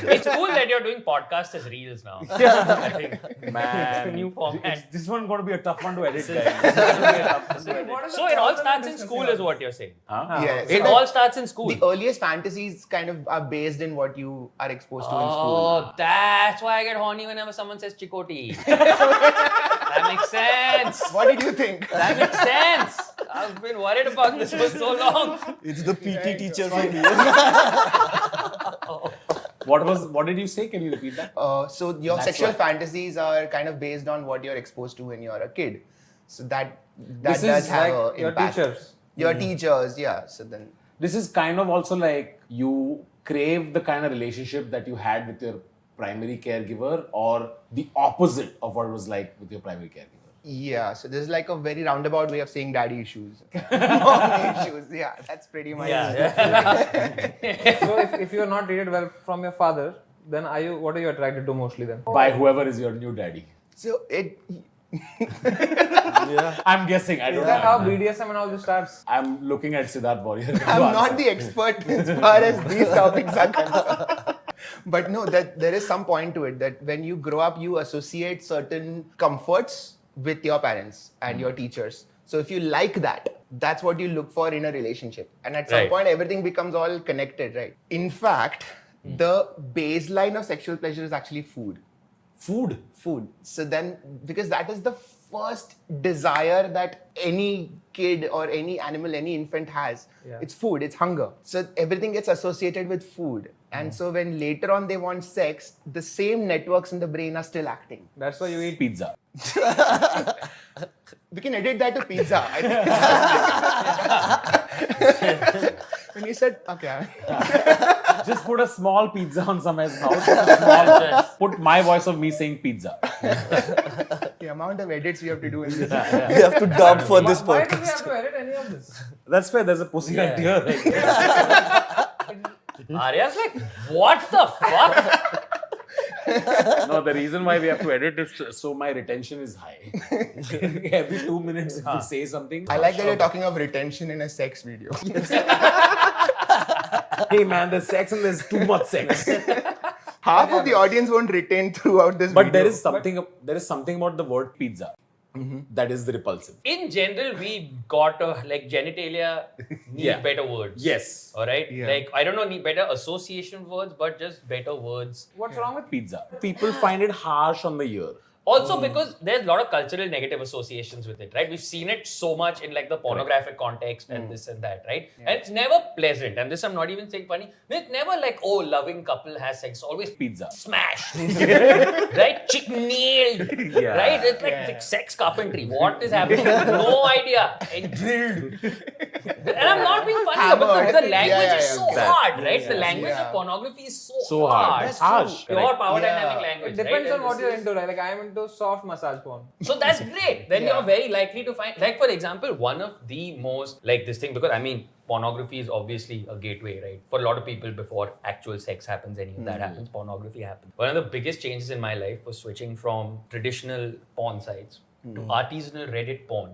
It's cool that you're doing podcasts as reels now. I think. Man, New format. This one's going to be a tough one to edit, guys. This is gonna be a tough one to edit. So it all starts in school, is what you're saying. Huh? Yeah. It all starts in school. The earliest fantasies kind of are based in what you are exposed to in school. Oh, that's why I get horny whenever someone says chikoti. That makes sense. What did you think? That makes sense. I've been worried about this for so long. It's the PT teacher from here. What did you say? Can you repeat that? So your That's sexual why. fantasies are kind of based on what you're exposed to when you're a kid. So that This does is have like an your impact. teachers. Your teachers, yeah. So then This is kind of also like you crave the kind of relationship that you had with your primary caregiver, or the opposite of what it was like with your primary caregiver. yeah. So this is like a very roundabout way of saying daddy issues, mommy issues. Yeah, that's pretty much. So if you're not treated well from your father, then what are you attracted to mostly then? By whoever is your new daddy. So it. I'm guessing. I don't Is that how know. BDSM and all this starts? I'm looking at Siddharth Warrior. I'm not the expert as far as these topics are concerned. But no, that there is some point to it that when you grow up, you associate certain comforts with your parents and your teachers. So if you like that, that's what you look for in a relationship. And at some Right. point, everything becomes all connected, right? In fact, the baseline of sexual pleasure is actually food. Food. Food. So then, because that is the first desire that any kid or any animal, any infant has. Yeah. It's food, it's hunger. So everything gets associated with food. And so when later on they want sex, the same networks in the brain are still acting. That's why you eat. Pizza. We can edit that to pizza. I think. When you said, okay. Just put a small pizza on someone's mouth. Just put my voice of me saying pizza. The amount of edits we have to do in this. We have to dub for this Why do we podcast. have to edit any of this? That's fair. There's a pussy right here. Arya's like, what the fuck? No, the reason why we have to edit is so my retention is high. Every 2 minutes, if we say something. I like that you're talking of retention in a sex video. Hey man, there's sex and there's too much sex. Half of the audience won't retain throughout this But video. there is something about the word pizza that is the repulsive. In general, we got like genitalia need Yeah. better words. Yes. All right. Yeah. Like I don't know, need better association words, but just better words. What's wrong with Pizza. People find it harsh on the ear. Also, because there's a lot of cultural negative associations with it, right? We've seen it so much in like the pornographic context and this and that, right? And it's never pleasant. And this I'm not even saying funny. It's never like, oh, loving couple has sex. It's always Pizza. smashed, right? Chick nailed, Yeah. right? It's like sex carpentry. What is happening? No idea. And drilled. And I'm not being funny, but the language is so hard, right? The language of pornography is so hard. It's harsh. pure Correct. power Yeah. dynamic language. It depends right? on what you're into. Like I'm into soft massage porn. So that's great. Then Yeah. you're very likely to find, like for example, one of the most, like this thing, because I mean, pornography is obviously a gateway, right? For a lot of people before actual sex happens, any of that happens, pornography happens. One of the biggest changes in my life was switching from traditional porn sites to artisanal Reddit porn.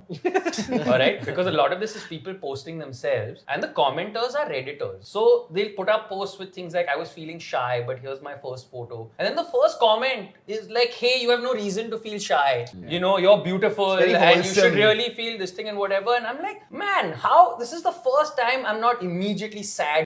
Alright? Because a lot of this is people posting themselves and the commenters are Redditors. So they'll put up posts with things like, I was feeling shy, but here's my first photo. And then the first comment is like, hey, you have no reason to feel shy. You know, you're beautiful It's very and you should wholesome. really feel this thing and whatever. And I'm like, man, how? This is the first time I'm not immediately sad